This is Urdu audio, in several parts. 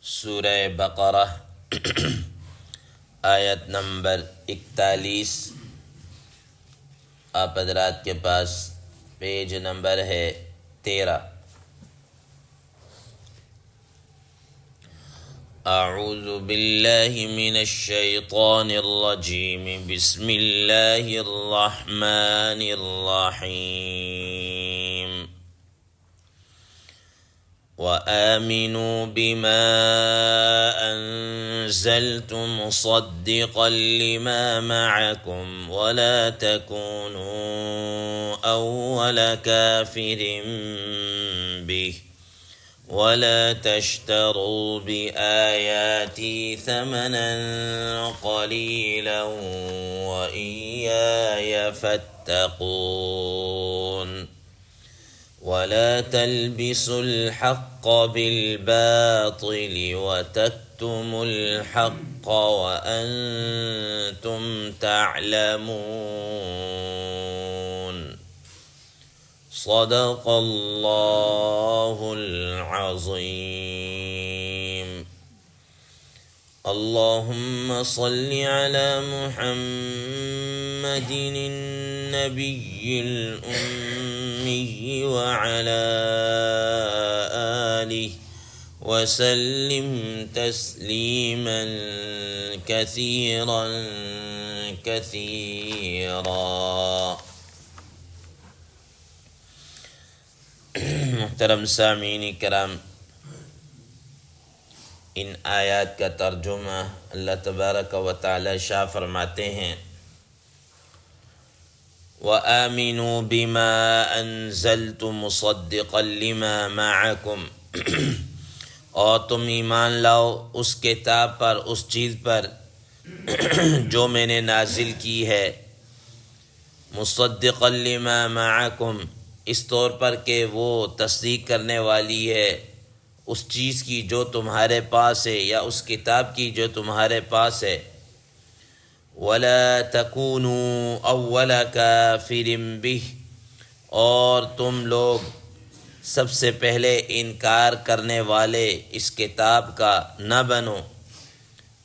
سورہ بقرہ آیت نمبر 41۔ آپ حضرات کے پاس پیج نمبر ہے 13۔ اعوذ باللہ من الشیطان الرجیم، بسم اللہ الرحمن الرحیم۔ وآمنوا بما أنزلت مصدقا لما معكم ولا تكونوا أول كافر به ولا تشتروا بآياتي ثمنا قليلا وإياي فاتقون ولا تلبسوا الحق بالباطل وتكتموا الحق وأنتم تعلمون صدق الله العظيم۔ اللهم صل على محمد النبي الأمي وعلى آله وسلم تسليما كثيرا كثيرا۔ محترم سامعین کرام، ان آیات کا ترجمہ اللہ تبارک و تعالی شاہ فرماتے ہیں، وَآمِنُوا بِمَا أَنزَلْتُ مُصَدِّقًا لِمَا مَعَكُمْ، اور تم ایمان لاؤ اس کتاب پر، اس چیز پر جو میں نے نازل کی ہے، مُصَدِّقًا لِمَا مَعَكُمْ، اس طور پر کہ وہ تصدیق کرنے والی ہے اس چیز کی جو تمہارے پاس ہے، یا اس کتاب کی جو تمہارے پاس ہے۔ وَلَا تَكُونُوا أَوَّلَ كَافِرٍ بِهِ، اور تم لوگ سب سے پہلے انکار کرنے والے اس کتاب کا نہ بنو۔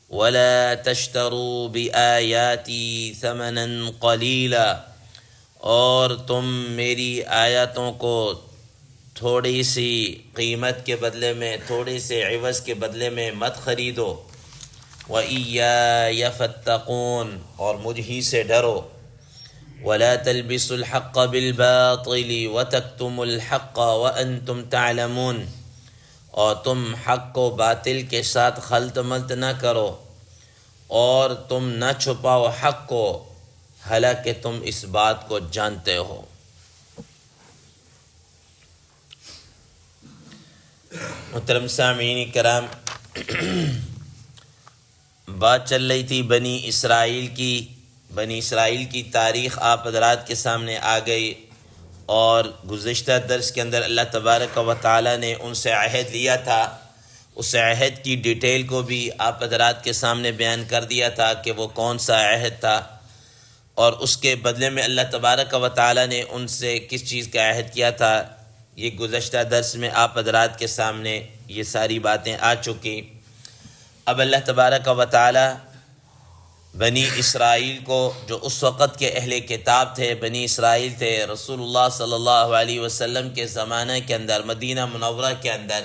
وَلَا تَشْتَرُوا بِآيَاتِي ثَمَنًا قَلِيلًا، اور تم میری آیاتوں کو تھوڑی سی قیمت کے بدلے میں، تھوڑی سے عوض کے بدلے میں مت خریدو۔ وَإِيَّايَ فَاتَّقُونَ، اور مجھ ہی سے ڈرو۔ وَلَا تَلْبِسُوا الْحَقَّ بِالْبَاطِلِ وَتَكْتُمُوا الْحَقَّ وَأَنْتُمْ تَعْلَمُونَ، اور تم حق کو باطل کے ساتھ خلط ملط نہ کرو، اور تم نہ چھپاؤ حق کو حالانکہ تم اس بات کو جانتے ہو۔ محترم سامعین کرام، بات چل رہی تھی بنی اسرائیل کی تاریخ آپ حضرات کے سامنے آ گئی، اور گزشتہ درس کے اندر اللہ تبارک و تعالی نے ان سے عہد لیا تھا، اس عہد کی ڈیٹیل کو بھی آپ حضرات کے سامنے بیان کر دیا تھا کہ وہ کون سا عہد تھا، اور اس کے بدلے میں اللہ تبارک و تعالی نے ان سے کس چیز کا عہد کیا تھا۔ یہ گزشتہ درس میں آپ حضرات کے سامنے یہ ساری باتیں آ چکی۔ اب اللہ تبارک و تعالی بنی اسرائیل کو، جو اس وقت کے اہل کتاب تھے، بنی اسرائیل تھے، رسول اللہ صلی اللہ علیہ وسلم کے زمانے کے اندر، مدینہ منورہ کے اندر،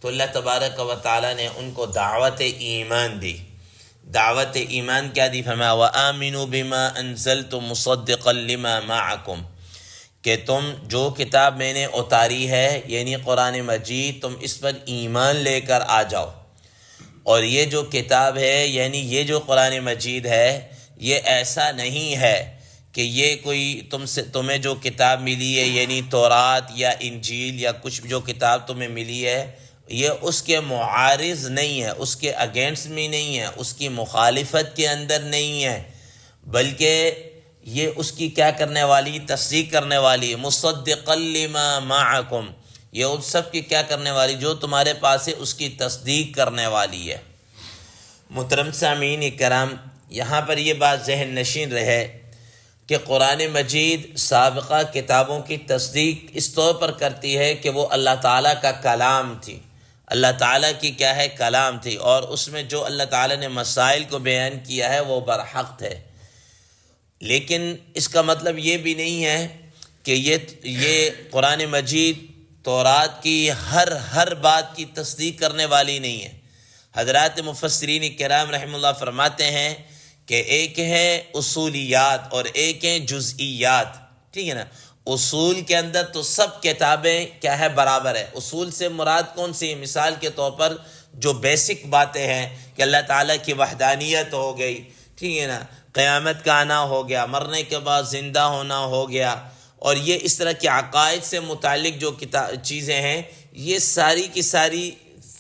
تو اللہ تبارک و تعالی نے ان کو دعوت ایمان دی۔ دعوت ایمان کیا دی؟ فرمایا وَآمِنُوا بِمَا أَنزَلْتُ مُصَدِّقًا لِمَا مَعَكُمْ، کہ تم جو کتاب میں نے اتاری ہے، یعنی قرآن مجید، تم اس پر ایمان لے کر آ جاؤ۔ اور یہ جو کتاب ہے، یعنی یہ جو قرآن مجید ہے، یہ ایسا نہیں ہے کہ یہ کوئی تمہیں جو کتاب ملی ہے، یعنی تورات یا انجیل یا کچھ جو کتاب تمہیں ملی ہے، یہ اس کے معارض نہیں ہے، اس کے اگینسٹ میں نہیں ہے، اس کی مخالفت کے اندر نہیں ہے، بلکہ یہ اس کی کیا کرنے والی؟ تصدیق کرنے والی۔ مصدقا لما معکم، یہ ان سب کی کیا کرنے والی؟ جو تمہارے پاس ہے اس کی تصدیق کرنے والی ہے۔ محترم سامعین کرام، یہاں پر یہ بات ذہن نشین رہے کہ قرآن مجید سابقہ کتابوں کی تصدیق اس طور پر کرتی ہے کہ وہ اللہ تعالیٰ کا کلام تھی، اللہ تعالیٰ کی کیا ہے کلام تھی، اور اس میں جو اللہ تعالیٰ نے مسائل کو بیان کیا ہے وہ برحق ہے۔ لیکن اس کا مطلب یہ بھی نہیں ہے کہ یہ قرآن مجید تورات کی ہر بات کی تصدیق کرنے والی نہیں ہے۔ حضرات مفسرین کرام رحمہ اللہ فرماتے ہیں کہ ایک ہے اصولیات اور ایک ہے جزئیات، ٹھیک ہے نا۔ اصول کے اندر تو سب کتابیں کیا ہے برابر ہے۔ اصول سے مراد کون سی؟ مثال کے طور پر جو بیسک باتیں ہیں کہ اللہ تعالیٰ کی وحدانیت ہو گئی، ٹھیک ہے نا، قیامت کا آنا ہو گیا، مرنے کے بعد زندہ ہونا ہو گیا، اور یہ اس طرح کے عقائد سے متعلق جو چیزیں ہیں، یہ ساری کی ساری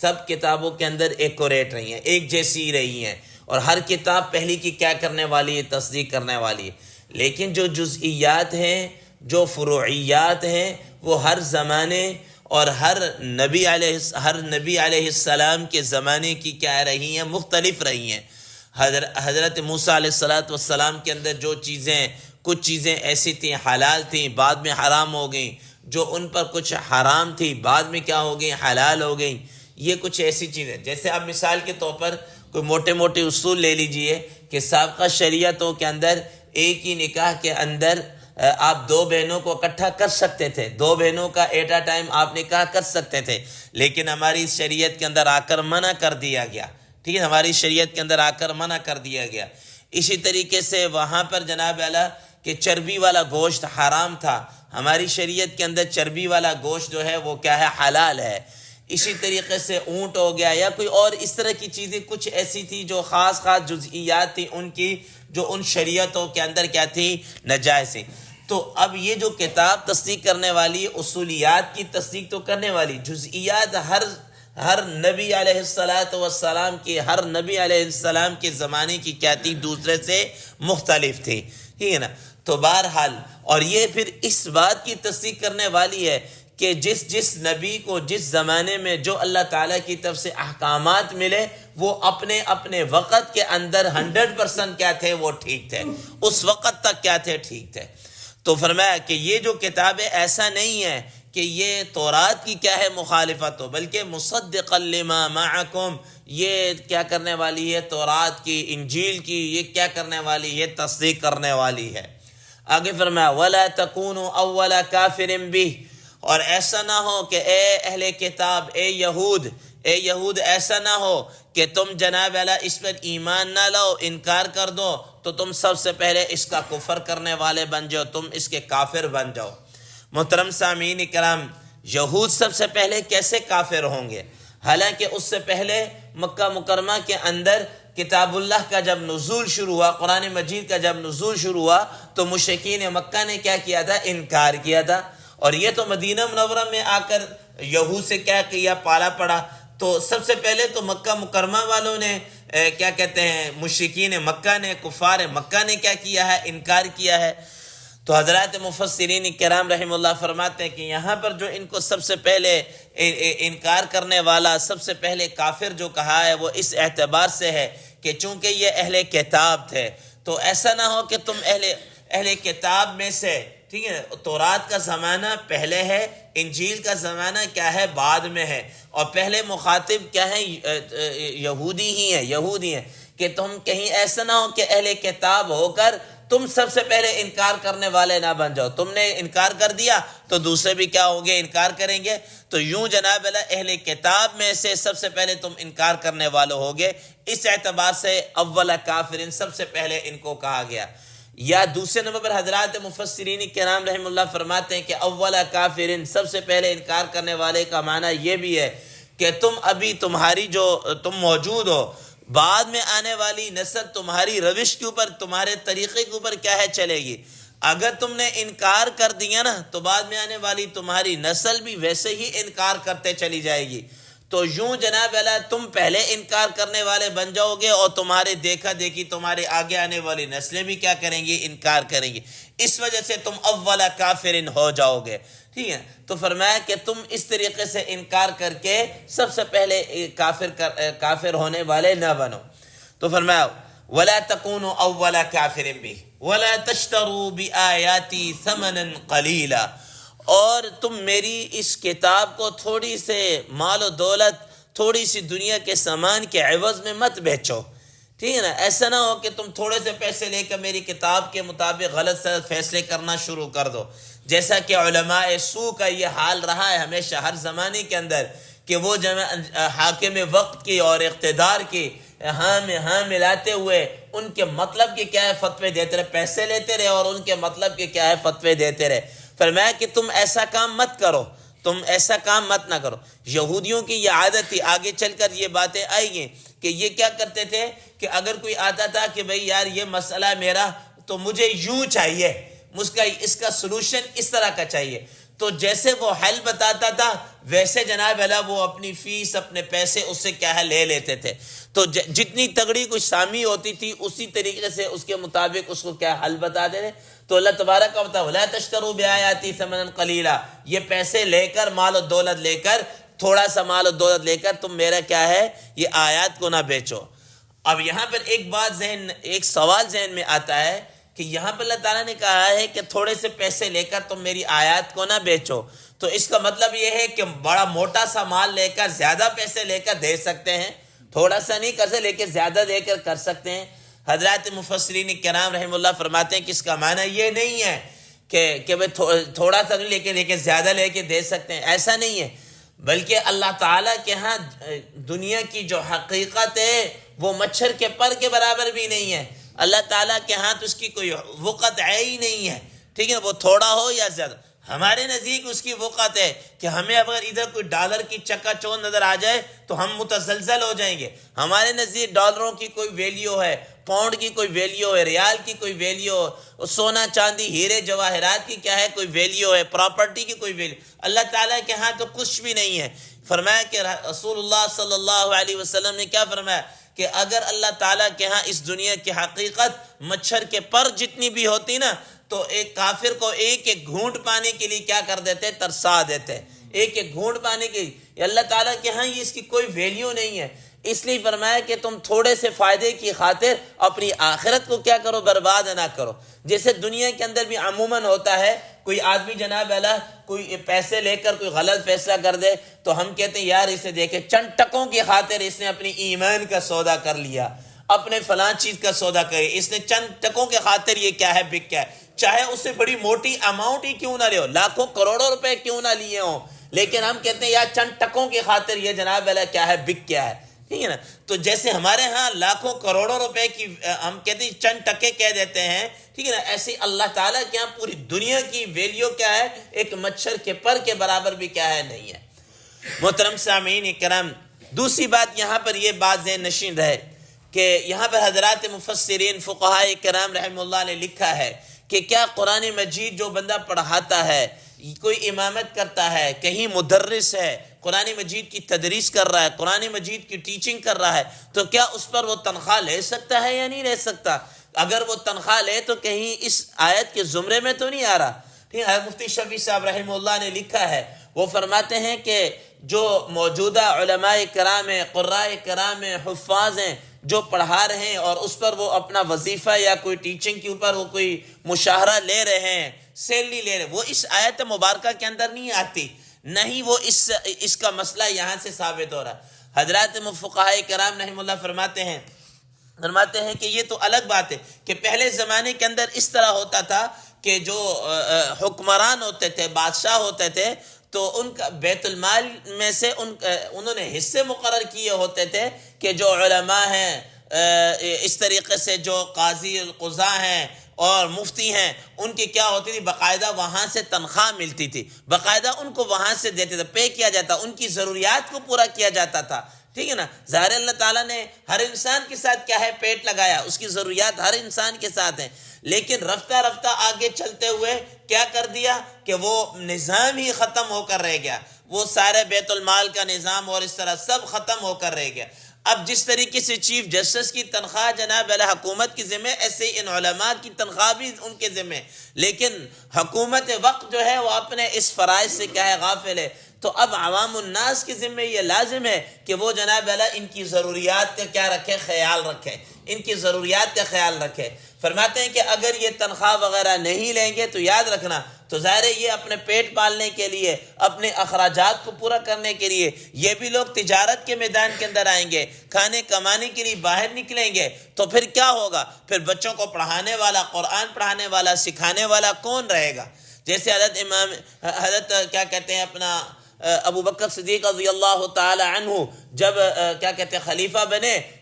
سب کتابوں کے اندر ایکوریٹ رہی ہیں، ایک جیسی رہی ہیں، اور ہر کتاب پہلی کی کیا کرنے والی ہے؟ تصدیق کرنے والی ہے۔ لیکن جو جزئیات ہیں، جو فروعیات ہیں، وہ ہر زمانے اور ہر نبی علیہ السلام کے زمانے کی کیا رہی ہیں؟ مختلف رہی ہیں۔ حضرت موسیٰ علیہ السلام کے اندر جو چیزیں، کچھ چیزیں ایسی تھیں حلال تھیں، بعد میں حرام ہو گئیں، جو ان پر کچھ حرام تھی بعد میں کیا ہو گئیں؟ حلال ہو گئیں۔ یہ کچھ ایسی چیزیں، جیسے اب مثال کے طور پر کوئی موٹے موٹے اصول لے لیجئے کہ سابقہ شریعتوں کے اندر ایک ہی نکاح کے اندر آپ دو بہنوں کو اکٹھا کر سکتے تھے، دو بہنوں کا ایٹ اے ٹائم آپ نکاح کر سکتے تھے، لیکن ہماری شریعت کے اندر آ کر منع کر دیا گیا، ٹھیک ہے، ہماری شریعت کے اندر آ کر منع کر دیا گیا۔ اسی طریقے سے وہاں پر جناب اعلیٰ کہ چربی والا گوشت حرام تھا، ہماری شریعت کے اندر چربی والا گوشت جو ہے وہ کیا ہے؟ حلال ہے۔ اسی طریقے سے اونٹ ہو گیا یا کوئی اور اس طرح کی چیزیں کچھ ایسی تھی جو خاص جزئیات تھی ان کی، جو ان شریعتوں کے اندر کیا تھی؟ ناجائز تھی۔ تو اب یہ جو کتاب تصدیق کرنے والی، اصولیات کی تصدیق تو کرنے والی، جزئیات ہر نبی علیہ السلام کی، ہر نبی علیہ السلام کے زمانے کی کیا تھی؟ دوسرے سے مختلف تھی، ٹھیک ہے نا۔ تو بہرحال، اور یہ پھر اس بات کی تصدیق کرنے والی ہے کہ جس نبی کو جس زمانے میں جو اللہ تعالیٰ کی طرف سے احکامات ملے، وہ اپنے اپنے وقت کے اندر 100% کیا تھے؟ وہ ٹھیک تھے، اس وقت تک کیا تھے؟ ٹھیک تھے۔ تو فرمایا کہ یہ جو کتابیں ایسا نہیں ہے کہ یہ تورات کی کیا ہے؟ مخالفت ہو، بلکہ مصدقا لما معکم، یہ کیا کرنے والی ہے؟ تورات کی، انجیل کی، یہ کیا کرنے والی ہے؟ تصدیق کرنے والی ہے۔ آگے فرمایا وَلَا تَكُونُوا أَوَّلَ كَافِرٍ بِهِ، اور ایسا نہ ہو کہ اے اہل کتاب، اے یہود ایسا نہ ہو کہ تم جناب علیہ اس پر ایمان نہ لاؤ، انکار کر دو، تو تم سب سے پہلے اس کا کفر کرنے والے بن جاؤ، تم اس کے کافر بن جاؤ۔ محترم سامعین کرام، یہود سب سے پہلے کیسے کافر ہوں گے؟ حالانکہ اس سے پہلے مکہ مکرمہ کے اندر کتاب اللہ کا جب نزول شروع ہوا، قرآن مجید کا جب نزول شروع ہوا، تو مشرکین مکہ نے کیا کیا تھا؟ انکار کیا تھا۔ اور یہ تو مدینہ منورہ میں آ کر یہود سے کیا کیا؟ پالا پڑا۔ تو سب سے پہلے تو مکہ مکرمہ والوں نے کیا کہتے ہیں، مشرکین مکہ نے، کفار مکہ نے کیا کیا ہے؟ انکار کیا ہے۔ تو حضرات مفسرین کرام رحم اللہ فرماتے ہیں کہ یہاں پر جو ان کو سب سے پہلے انکار کرنے والا، سب سے پہلے کافر جو کہا ہے، وہ اس اعتبار سے ہے کہ چونکہ یہ اہل کتاب تھے، تو ایسا نہ ہو کہ تم اہل کتاب میں سے، ٹھیک ہے، تورات کا زمانہ پہلے ہے، انجیل کا زمانہ کیا ہے؟ بعد میں ہے، اور پہلے مخاطب کیا ہے؟ یہودی ہیں، کہ تم کہیں ایسا نہ ہو کہ اہل کتاب ہو کر تم سب سے پہلے انکار کرنے والے نہ بن جاؤ، تم نے انکار کر دیا تو دوسرے بھی کیا ہوں گے؟ انکار کریں گے۔ تو یوں جناب اللہ اہل کتاب میں سے سب سے پہلے تم انکار کرنے والے ہوگے، اس اعتبار سے اول کافرین سب سے پہلے ان کو کہا گیا۔ یا دوسرے نمبر پر حضرات مفسرین کرام رحم اللہ فرماتے ہیں کہ اول کافرین سب سے پہلے انکار کرنے والے کا معنی یہ بھی ہے کہ تم ابھی تمہاری جو تم موجود ہو، بعد میں آنے والی نسل تمہاری روش کے اوپر، تمہارے طریقے کے اوپر کیا ہے؟ چلے گی۔ اگر تم نے انکار کر دیا نا، تو بعد میں آنے والی تمہاری نسل بھی ویسے ہی انکار کرتے چلی جائے گی۔ تو یوں جناب اللہ تم پہلے انکار کرنے والے بن جاؤ گے، اور تمہارے دیکھا دیکھی تمہارے آگے آنے والی نسلیں بھی کیا کریں گی؟ انکار کریں گی۔ اس وجہ سے تم اول کافرین ہو جاؤ گے، ٹھیک ہے۔ تو فرمایا کہ تم اس طریقے سے انکار کر کے سب سے پہلے کافر ہونے والے نہ بنو۔ تو فرمایا وَلَا تَكُونُوا أَوَّلَ كَافِرٍ بِهِ وَلَا تَشْتَرُوا بِآيَاتِي ثَمَنًا قَلِيلًا، اور تم میری اس کتاب کو تھوڑی سے مال و دولت تھوڑی سی دنیا کے سامان کے عوض میں مت بیچو، ٹھیک ہے نا۔ ایسا نہ ہو کہ تم تھوڑے سے پیسے لے کر میری کتاب کے مطابق غلط فیصلے کرنا شروع کر دو، جیسا کہ علماء سو کا یہ حال رہا ہے ہمیشہ ہر زمانے کے اندر، کہ وہ حاکم وقت کی اور اقتدار کی ہاں ملاتے ہوئے ان کے مطلب کے کیا ہے فتوے دیتے رہے، پیسے لیتے رہے اور ان کے مطلب کے کیا ہے فتوے دیتے رہے۔ فرمایا کہ تم ایسا کام مت کرو، تم ایسا کام مت نہ کرو۔ یہودیوں کی یہ عادت تھی، آگے چل کر یہ باتیں آئیں گی کہ یہ کیا کرتے تھے کہ اگر کوئی آتا تھا کہ بھئی یار یہ مسئلہ میرا تو مجھے یوں چاہیے، اس کا سلوشن اس طرح کا چاہیے، تو جیسے وہ حل بتاتا تھا ویسے جناب اللہ وہ اپنی فیس اپنے پیسے اس سے کیا ہے لے لیتے تھے۔ تو جتنی تگڑی کوئی سامی ہوتی تھی اسی طریقے سے اس کے مطابق اس کو کیا حل بتاتے تھے۔ تو اللہ تبارک و تعالی وَلَا تَشْتَرُوا بِآيَاتِي ثَمَنًا قَلِيلًا، یہ پیسے لے کر مال و دولت لے کر، تھوڑا سا مال و دولت لے کر تم میرا کیا ہے یہ آیات کو نہ بیچو۔ اب یہاں پر ایک سوال ذہن میں آتا ہے کہ یہاں پر اللہ تعالیٰ نے کہا ہے کہ تھوڑے سے پیسے لے کر تم میری آیات کو نہ بیچو، تو اس کا مطلب یہ ہے کہ بڑا موٹا سا مال لے کر زیادہ پیسے لے کر دے سکتے ہیں، تھوڑا سا نہیں کر لے کے زیادہ دے کر سکتے ہیں۔ حضرات مفسرین کرام رحمہ اللہ فرماتے ہیں کہ اس کا معنی یہ نہیں ہے کہ تھوڑا سا لے کے زیادہ لے کے دے سکتے ہیں، ایسا نہیں ہے، بلکہ اللہ تعالیٰ کے ہاں دنیا کی جو حقیقت ہے وہ مچھر کے پر کے برابر بھی نہیں ہے۔ اللہ تعالیٰ کے ہاں تو اس کی کوئی وقت ہے ہی نہیں ہے، ٹھیک ہے، وہ تھوڑا ہو یا زیادہ۔ ہمارے نزدیک اس کی وقت ہے کہ ہمیں اگر ادھر کوئی ڈالر کی چکا چوند نظر آ جائے تو ہم متزلزل ہو جائیں گے۔ ہمارے نزدیک ڈالروں کی کوئی ویلیو ہے، پاؤنڈ کی کوئی ویلیو ہے، ریال کی کوئی ویلیو ہے، سونا چاندی ہیرے جواہرات کی کیا ہے کوئی ویلیو ہے، پراپرٹی کی کوئی ویلیو۔ اللہ تعالیٰ کے ہاں تو کچھ بھی نہیں ہے۔ فرمایا کہ رسول اللہ صلی اللہ علیہ وسلم نے کیا فرمایا کہ اگر اللہ تعالیٰ کے ہاں اس دنیا کی حقیقت مچھر کے پر جتنی بھی ہوتی نا تو ایک کافر کو ایک ایک گھونٹ پانے کے لیے کیا کر دیتے، ترسا دیتے، ایک ایک گھونٹ پانے کے لیے۔ اللہ تعالیٰ کے ہاں یہ اس کی کوئی ویلیو نہیں ہے، اس لیے فرمایا کہ تم تھوڑے سے فائدے کی خاطر اپنی آخرت کو کیا کرو، برباد نہ کرو۔ جیسے دنیا کے اندر بھی عموماً ہوتا ہے، کوئی آدمی جناب اللہ کوئی پیسے لے کر کوئی غلط فیصلہ کر دے تو ہم کہتے ہیں یار اسے دیکھے چند ٹکوں کی خاطر اس نے اپنی ایمان کا سودا کر لیا، اپنے فلاں چیز کا سودا کرے، اس نے چند ٹکوں کے خاطر یہ کیا ہے بک گیا ہے، چاہے اس سے بڑی موٹی اماؤنٹ ہی کیوں نہ لے ہو، لاکھوں کروڑوں روپے کیوں نہ لیے ہوں، لیکن ہم کہتے ہیں یار چند ٹکوں کی خاطر یہ جناب اللہ کیا ہے بک گیا ہے، ٹھیک ہے نا۔ تو جیسے ہمارے ہاں لاکھوں کروڑوں روپے کی ہم کہتے ہیں چند ٹکے کہہ دیتے ہیں، ٹھیک ہے نا، ایسے اللہ تعالیٰ کے ہاں پوری دنیا کی ویلیو کیا ہے، ایک مچھر کے پر کے برابر بھی کیا ہے نہیں ہے۔ محترم سامعین کرام، دوسری بات یہاں پر یہ بات ذہن نشین رہے کہ یہاں پر حضرات مفسرین فقہاء کرام رحمہ اللہ نے لکھا ہے کہ کیا قرآن مجید جو بندہ پڑھاتا ہے، کوئی امامت کرتا ہے، کہیں مدرس ہے، قرآن مجید کی تدریس کر رہا ہے، قرآن مجید کی ٹیچنگ کر رہا ہے، تو کیا اس پر وہ تنخواہ لے سکتا ہے یا نہیں لے سکتا؟ اگر وہ تنخواہ لے تو کہیں اس آیت کے زمرے میں تو نہیں آ رہا، ٹھیک ہے۔ مفتی شفیع صاحب رحمہ اللہ نے لکھا ہے، وہ فرماتے ہیں کہ جو موجودہ علماء کرام ہیں، قراء کرام ہیں، حفاظ ہیں، جو پڑھا رہے ہیں اور اس پر وہ اپنا وظیفہ یا کوئی ٹیچنگ کے اوپر وہ کوئی مشاہرہ لے رہے ہیں، سیلری لے رہے ہیں، وہ اس آیت مبارکہ کے اندر نہیں آتی، نہ ہی وہ اس کا مسئلہ یہاں سے ثابت ہو رہا۔ حضرات فقہاء کرام رحمہ اللہ فرماتے ہیں کہ یہ تو الگ بات ہے کہ پہلے زمانے کے اندر اس طرح ہوتا تھا کہ جو حکمران ہوتے تھے، بادشاہ ہوتے تھے، تو ان کا بیت المال میں سے انہوں نے حصے مقرر کیے ہوتے تھے کہ جو علماء ہیں، اس طریقے سے جو قاضی القضاء ہیں اور مفتی ہیں، ان کی کیا ہوتی تھی، باقاعدہ وہاں سے تنخواہ ملتی تھی، باقاعدہ ان کو وہاں سے دیتے تھے، پے کیا جاتا، ان کی ضروریات کو پورا کیا جاتا تھا، ٹھیک ہے نا۔ ظاہر اللہ تعالیٰ نے ہر انسان کے ساتھ کیا ہے پیٹ لگایا، اس کی ضروریات ہر انسان کے ساتھ ہیں، لیکن رفتہ رفتہ آگے چلتے ہوئے کیا کر دیا کہ وہ نظام ہی ختم ہو کر رہ گیا، وہ سارے بیت المال کا نظام اور اس طرح سب ختم ہو کر رہ گیا۔ اب جس طریقے سے چیف جسٹس کی تنخواہ جناب علی حکومت کی ذمہ، ایسے ان علماء کی تنخواہ بھی ان کے ذمہ، لیکن حکومت وقت جو ہے وہ اپنے اس فرائض سے کیا ہے غافل ہے۔ تو اب عوام الناس کے ذمہ یہ لازم ہے کہ وہ جناب والا ان کی ضروریات کا کیا رکھے، خیال رکھے، ان کی ضروریات کا خیال رکھے۔ فرماتے ہیں کہ اگر یہ تنخواہ وغیرہ نہیں لیں گے تو یاد رکھنا تو ظاہر ہے یہ اپنے پیٹ پالنے کے لیے، اپنے اخراجات کو پورا کرنے کے لیے یہ بھی لوگ تجارت کے میدان کے اندر آئیں گے، کھانے کمانے کے لیے باہر نکلیں گے، تو پھر کیا ہوگا؟ پھر بچوں کو پڑھانے والا، قرآن پڑھانے والا، سکھانے والا کون رہے گا؟ جیسے حضرت کیا کہتے ہیں اپنا ابو بکر صدیق رضی اللہ تعالی عنہ جب کیا کہتے ہیں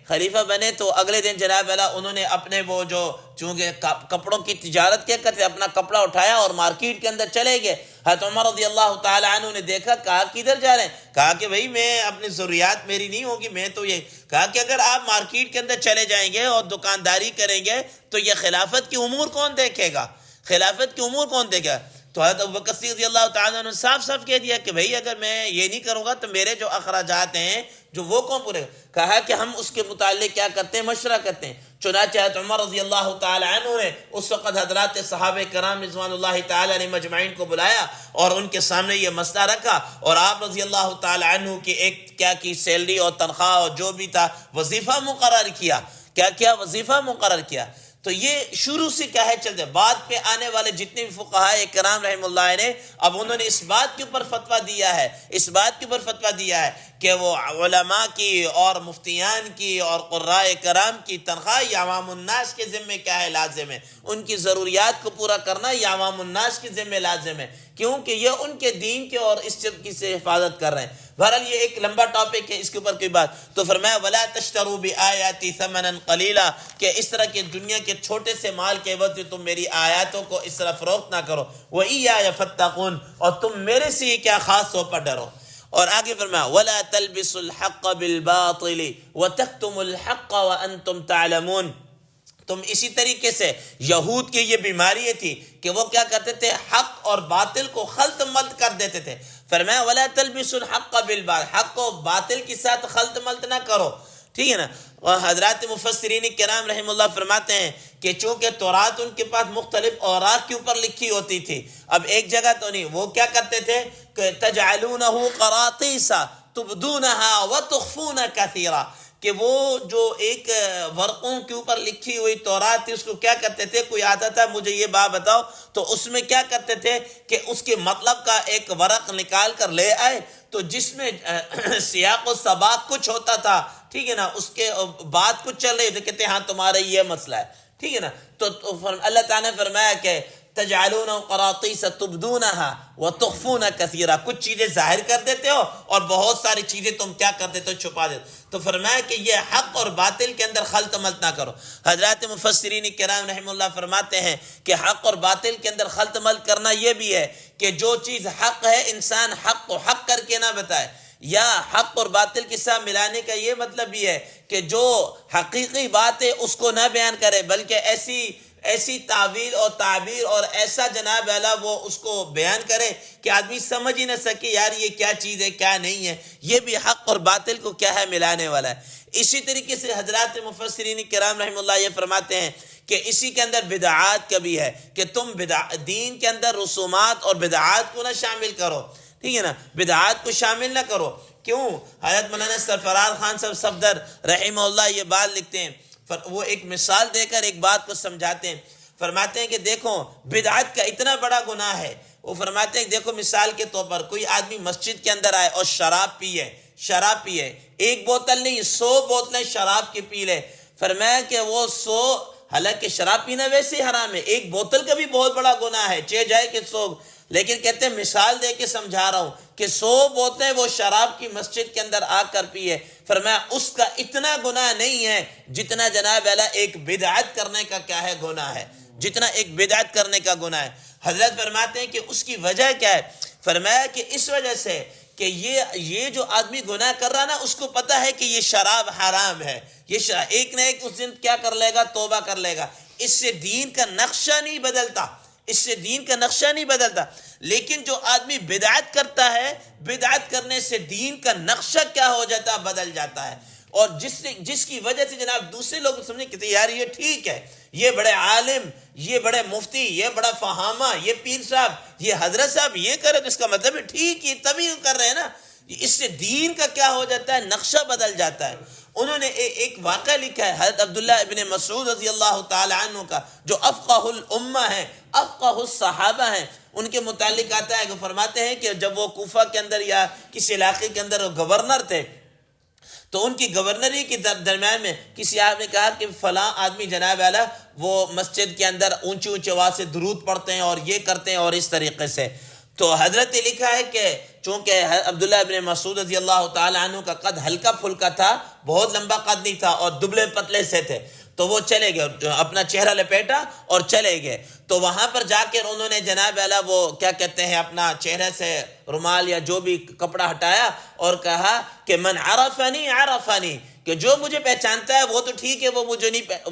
خلیفہ بنے تو اگلے دن جناب والا انہوں نے اپنے وہ جو چونکہ کپڑوں کی تجارت کیا کرتے، اپنا کپڑا اٹھایا اور مارکیٹ کے اندر چلے گئے۔ حضرت عمر رضی اللہ تعالی عنہ نے دیکھا، کہا کدھر جا رہے ہیں؟ کہا کہ بھائی میں اپنی ضروریات میری نہیں ہوگی، میں تو یہ کہا کہ اگر آپ مارکیٹ کے اندر چلے جائیں گے اور دکانداری کریں گے تو یہ خلافت کی امور کون دیکھے گا؟ خلافت کی امور کون دیکھے گا؟ تو حضرت ابوبکر صدیق رضی اللہ تعالیٰ نے صاف کہہ دیا کہ بھئی اگر میں یہ نہیں کروں گا تو میرے جو اخراجات ہیں جو وہ کون پورے؟ کہا کہ ہم اس کے متعلق کیا کرتے ہیں؟ مشورہ کرتے ہیں۔ چنانچہ حضرت عمر رضی اللہ تعالیٰ عنہ نے اس وقت حضرات صحابہ کرام رضوان اللہ تعالیٰ علیہ مجمعین کو بلایا اور ان کے سامنے یہ مسئلہ رکھا، اور آپ رضی اللہ تعالیٰ عنہ کی ایک کیا کی سیلری اور تنخواہ اور جو بھی تھا وظیفہ مقرر کیا۔ کیا وظیفہ مقرر کیا؟ تو یہ شروع سے کیا ہے چلتے، بعد پہ آنے والے جتنے بھی فقہاء کرام رحم اللہ نے اب انہوں نے اس بات کے اوپر فتویٰ دیا ہے کہ وہ علماء کی اور مفتیان کی اور قراء کرام کی تنخواہ یہ عوام الناس کے ذمہ کیا ہے؟ لازم ہے۔ ان کی ضروریات کو پورا کرنا یہ عوام الناس کے ذمہ لازم ہے، کیونکہ یہ ان کے دین کے اور اس چیز کی سے حفاظت کر رہے ہیں۔ بہرحال یہ ایک لمبا ٹاپک ہے، اس کے اوپر کوئی بات تو فرمایا وَلَا تَشْتَرُوا بِآيَاتِي ثَمَنًا قَلِيلًا کہ اس طرح کے دنیا کے چھوٹے سے مال کے عوض تم میری آیاتوں کو اس طرح فروخت نہ کرو، وَإِيَّايَ فَاتَّقُونِ اور تم میرے سے ہی کیا خاص طور پر ڈرو۔ اور آگے فرمایا وَلَا تَلْبِسُوا الْحَقَّ بِالْبَاطِلِ وَتَكْتُمُوا الْحَقَّ وَأَنْتُمْ تَعْلَمُونَ۔ تم اسی طریقے سے یہود کی یہ بیماری تھی کہ وہ کیا کرتے تھے؟ حق اور باطل کو خلط ملط کر دیتے تھے۔ فرمایا وَلَا تَلْبِسُوا الْحَقَّ بِالْبَاطِلِ حق کو باطل کے ساتھ خلط ملط نہ کرو، ٹھیک ہے نا۔ اور حضرات مفسرین کرام رحم اللہ فرماتے ہیں کہ چونکہ تورات ان کے پاس مختلف اوراق کے اوپر لکھی ہوتی تھی، اب ایک جگہ تو نہیں، وہ کیا کرتے تھے کہ تَجْعَلُونَهُ قَرَاطِيسَ تُبْدُونَهَا وَتُخْفُونَ كَثِيرًا کہ وہ جو ایک ورقوں کے اوپر لکھی ہوئی تورات تھی اس کو کیا کرتے تھے، کوئی آتا تھا مجھے یہ بات بتاؤ تو اس میں کیا کرتے تھے کہ اس کے مطلب کا ایک ورق نکال کر لے آئے تو جس میں سیاق و سباق کچھ ہوتا تھا، ٹھیک ہے نا، اس کے بات کچھ چل رہی تھی، کہتے ہاں تمہارا یہ مسئلہ ہے، ٹھیک ہے نا۔ تو اللہ تعالیٰ نے فرمایا کہ تجعلون قراطیس تبدونها وتخفون کثیرا، کچھ چیزیں ظاہر کر دیتے ہو اور بہت ساری چیزیں تم کیا کر دیتے ہو؟ چھپا دیتے ہو۔ تو فرمایا کہ یہ حق اور باطل کے اندر خلط ملط نہ کرو۔ حضرات مفسرین کرام رحم اللہ فرماتے ہیں کہ حق اور باطل کے اندر خلط ملط کرنا یہ بھی ہے کہ جو چیز حق ہے انسان حق کو حق کر کے نہ بتائے، یا حق اور باطل کے ساتھ ملانے کا یہ مطلب بھی ہے کہ جو حقیقی بات ہے اس کو نہ بیان کرے، بلکہ ایسی تعویل اور تعبیر اور ایسا جناب اعلیٰ وہ اس کو بیان کرے کہ آدمی سمجھ ہی نہ سکے یار یہ کیا چیز ہے کیا نہیں ہے۔ یہ بھی حق اور باطل کو کیا ہے؟ ملانے والا ہے۔ اسی طریقے سے حضرات مفسرین کرام رحم اللہ یہ فرماتے ہیں کہ اسی کے اندر بدعات کا بھی ہے کہ تم دین کے اندر رسومات اور بدعات کو نہ شامل کرو، ٹھیک ہے نا، بدعات کو شامل نہ کرو۔ کیوں؟ حضرت مولانا سرفراز خان صاحب صفدر رحمہ اللہ یہ بات لکھتے ہیں، وہ ایک مثال دے کر ایک بات کو سمجھاتے ہیں۔ فرماتے ہیں کہ دیکھو بدعت کا اتنا بڑا گناہ ہے، وہ فرماتے ہیں کہ دیکھو مثال کے طور پر کوئی آدمی مسجد کے اندر آئے اور شراب پیے، ایک بوتل نہیں 100 بوتلیں شراب کی پی لے۔ فرمایا کہ وہ 100، حالانکہ شراب پینا ویسے ہی حرام ہے، ایک بوتل کا بھی بہت بڑا گناہ ہے، چہ جائے کہ 100، لیکن کہتے ہیں مثال دے کے سمجھا رہا ہوں کہ 100 بوتلیں وہ شراب کی مسجد کے اندر آ کر پیے۔ فرمایا اس کا اتنا گناہ نہیں ہے جتنا جناب اعلیٰ ایک بدعت کرنے کا کیا ہے؟ گناہ ہے، جتنا ایک بدعت کرنے کا گناہ ہے۔ حضرت فرماتے ہیں کہ اس کی وجہ کیا ہے؟ فرمایا کہ اس وجہ سے کہ یہ جو آدمی گناہ کر رہا نا اس کو پتہ ہے کہ یہ شراب حرام ہے، یہ شراب ایک نہ ایک اس دن کیا کر لے گا؟ توبہ کر لے گا۔ اس سے دین کا نقشہ نہیں بدلتا، لیکن جو آدمی بدعت کرتا ہے، بدعت کرنے سے دین کا نقشہ کیا ہو جاتا؟ بدل جاتا ہے۔ اور جس کی وجہ سے جناب دوسرے لوگ سمجھیں کہ یار یہ ٹھیک ہے، یہ بڑے عالم، یہ بڑے مفتی، یہ بڑا فہامہ، یہ پیر صاحب، یہ حضرت صاحب یہ کرے تو اس کا مطلب ہے ٹھیک، یہ تبھی کر رہے ہیں نا. اس سے دین کا کیا ہو جاتا ہے، نقشہ بدل جاتا ہے. انہوں نے ایک واقعہ لکھا ہے حضرت عبداللہ ابن مسعود رضی اللہ تعالی عنہ کا، جو افقہ الامہ ہیں، افقہ الصحابہ ہیں. ان کے متعلق آتا ہے کہ فرماتے ہیں کہ جب وہ کوفہ کے اندر یا کسی علاقے کے اندر وہ گورنر تھے، تو ان کی گورنری کے درمیان میں کسی آدمی نے کہا کہ فلاں آدمی جناب اعلیٰ وہ مسجد کے اندر اونچی اونچی آواز سے درود پڑھتے ہیں اور یہ کرتے ہیں اور اس طریقے سے. تو حضرت نے لکھا ہے کہ چونکہ عبداللہ ابن مسعود رضی اللہ تعالی عنہ کا قد ہلکا پھلکا تھا، بہت لمبا قد نہیں تھا اور دبلے پتلے سے تھے، تو وہ چلے گئے، اپنا چہرہ لپیٹا اور چلے گئے. تو وہاں پر جا کر انہوں نے جناب اعلیٰ وہ کیا کہتے ہیں اپنا چہرے سے رومال یا جو بھی کپڑا ہٹایا اور کہا کہ من عرفنی عرفنی، کہ جو مجھے پہچانتا ہے وہ تو ٹھیک ہے،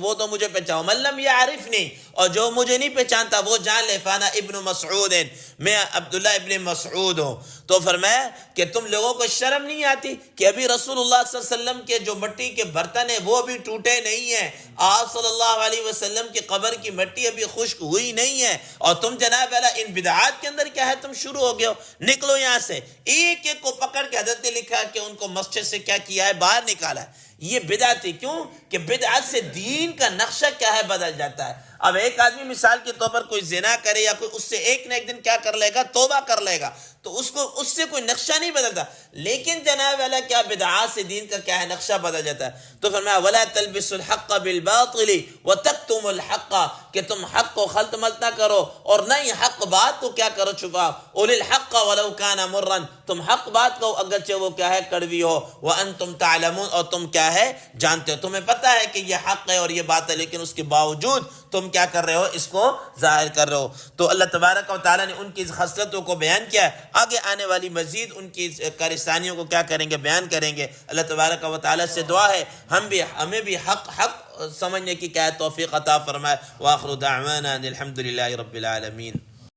وہ تو مجھے پہچانو، من لم یعرفنی، اور جو مجھے نہیں پہچانتا وہ جان لے فانا ابن مسعود، میں عبداللہ ابن مسعود ہوں. تو فرمایا کہ تم لوگوں کو شرم نہیں آتی کہ ابھی رسول اللہ صلی اللہ علیہ وسلم کے جو مٹی کے برتن ہیں وہ بھی ٹوٹے نہیں ہیں، آپ صلی اللہ علیہ وسلم کی قبر کی مٹی ابھی خشک ہوئی نہیں ہے، اور تم جناب اعلیٰ ان بدعات کے اندر کیا ہے تم شروع ہو گئے ہو، نکلو یہاں سے. ایک ایک کو پکڑ کے حضرت نے لکھا کہ ان کو مسجد سے کیا کیا ہے، باہر نکالا ہے. یہ بدعت ہے، کیوں کہ بدعت سے دین کا نقشہ کیا ہے بدل جاتا ہے. اب ایک آدمی مثال کے طور پر کوئی زنا کرے یا کوئی اس سے ایک نہ ایک دن کیا کر لے گا، توبہ کر لے گا، تو اس سے کوئی نقشہ نہیں بدلتا. لیکن جناب والا کیا بدعات سے دین کا کیا ہے نقشہ بدل جاتا ہے. تو فرمایا ولا تلبسوا الحق بالباطل وتكتموا الحق، کہ تم حق کو خلط ملط نہ کرو اور نہ ہی حق بات کو کیا کرو چھپاؤ. قل الحق ولو كان مرا، تم حق بات کو اگرچہ وہ کیا ہے کڑوی ہو، وانتم تعلمون، اور تم کیا ہے جانتے ہو، تمہیں پتہ ہے کہ یہ حق ہے اور یہ بات ہے، لیکن اس کے باوجود تم کیا کر رہے ہو، اس کو ظاہر کر رہے ہو. تو اللہ تبارک و تعالیٰ نے ان کی خصلتوں کو بیان کیا ہے. آگے آنے والی مزید ان کی کارستانیوں کو کیا کریں گے، بیان کریں گے. اللہ تبارک و تعالیٰ سے دعا ہے ہمیں بھی حق سمجھنے کی کیا توفیق عطا فرمائے. وآخر دعوانا الحمد للہ رب العالمین.